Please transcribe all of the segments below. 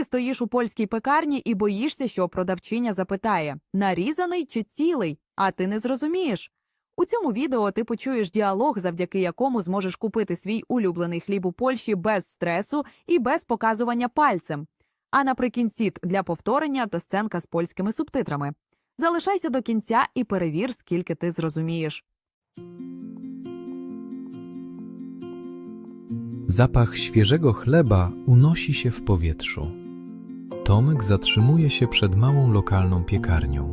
стоїш у польській пекарні і боїшся, що продавчиня запитає «нарізаний чи цілий?», а ти не зрозумієш. У цьому відео ти почуєш діалог, завдяки якому зможеш купити свій улюблений хліб у Польщі без стресу і без показування пальцем. А наприкінці для повторення та сценка з польськими субтитрами. Залишайся до кінця і перевір, скільки ти зрозумієш. Zapach świeżego chleba unosi się w powietrzu. Tomek zatrzymuje się przed małą lokalną piekarnią.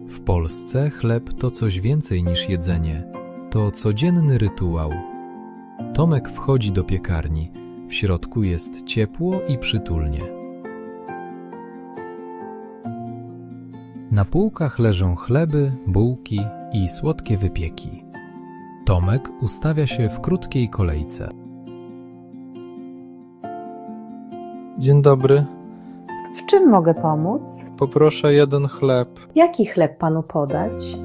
W Polsce chleb to coś więcej niż jedzenie. To codzienny rytuał. Tomek wchodzi do piekarni. W środku jest ciepło i przytulnie. Na półkach leżą chleby, bułki i słodkie wypieki. Tomek ustawia się w krótkiej kolejce. Dzień dobry. W czym mogę pomóc? Poproszę jeden chleb. Jaki chleb panu podać?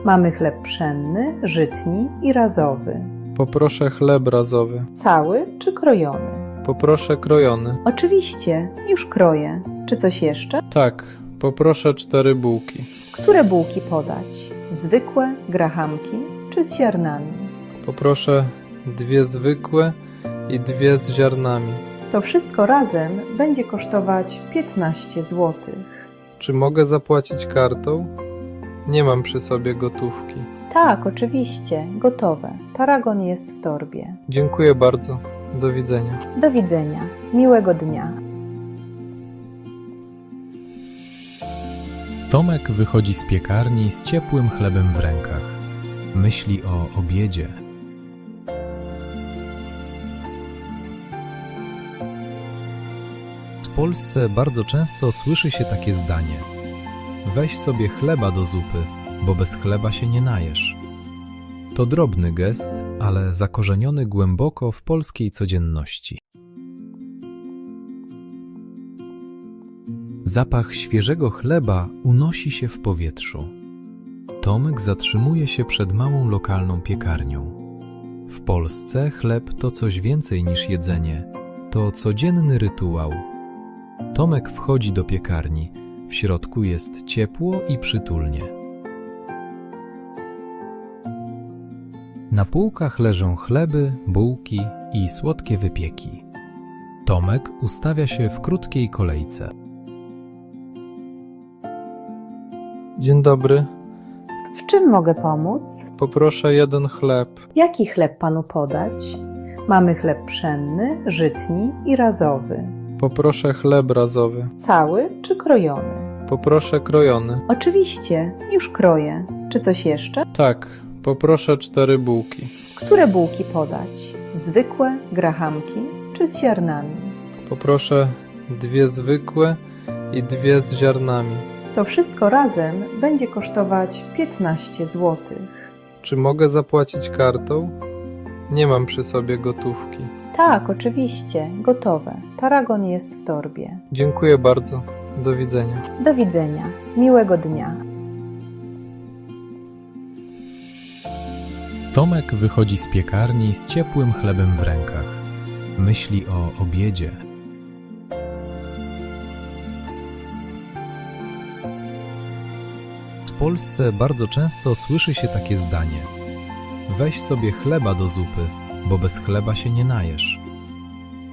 Mamy chleb pszenny, żytni i razowy. Poproszę chleb razowy. Cały czy krojony? Poproszę krojony. Oczywiście, już kroję. Czy coś jeszcze? Tak, poproszę 4 bułki. Które bułki podać? Zwykłe, grachamki czy z ziarnami? Poproszę 2 zwykłe i 2 z ziarnami. To wszystko razem będzie kosztować 15 zł. Czy mogę zapłacić kartą? Nie mam przy sobie gotówki. Tak, oczywiście, gotowe. Taragon jest w torbie. Dziękuję bardzo. Do widzenia. Do widzenia. Miłego dnia. Tomek wychodzi z piekarni z ciepłym chlebem w rękach. Myśli o obiedzie. W Polsce bardzo często słyszy się takie zdanie: weź sobie chleba do zupy, bo bez chleba się nie najesz. To drobny gest, ale zakorzeniony głęboko w polskiej codzienności. Zapach świeżego chleba unosi się w powietrzu. Tomek zatrzymuje się przed małą lokalną piekarnią. W Polsce chleb to coś więcej niż jedzenie. To codzienny rytuał. Tomek wchodzi do piekarni. W środku jest ciepło i przytulnie. Na półkach leżą chleby, bułki i słodkie wypieki. Tomek ustawia się w krótkiej kolejce. Dzień dobry. W czym mogę pomóc? Poproszę jeden chleb. Jaki chleb panu podać? Mamy chleb pszenny, żytni i razowy. Poproszę chleb razowy. Cały czy krojony? Poproszę krojony. Oczywiście, już kroję. Czy coś jeszcze? Tak, poproszę 4 bułki. Które bułki podać? Zwykłe, grachamki czy z ziarnami? Poproszę 2 zwykłe i 2 z ziarnami. To wszystko razem będzie kosztować 15 zł. Czy mogę zapłacić kartą? Nie mam przy sobie gotówki. Tak, oczywiście, gotowe. Taragon jest w torbie. Dziękuję bardzo. Do widzenia. Do widzenia. Miłego dnia. Tomek wychodzi z piekarni z ciepłym chlebem w rękach. Myśli o obiedzie. W Polsce bardzo często słyszy się takie zdanie: weź sobie chleba do zupy, bo bez chleba się nie najesz.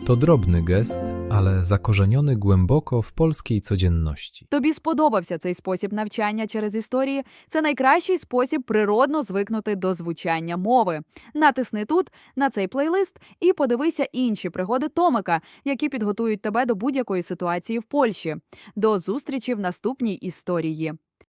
To drobny gest, але закореньоний глибоко в польській codzienności. Тобі сподобався цей спосіб навчання через історії? Це найкращий спосіб природно звикнути до звучання мови. Натисни тут, на цей плейлист, і подивися інші пригоди Томика, які підготують тебе до будь-якої ситуації в Польщі. До зустрічі в наступній історії.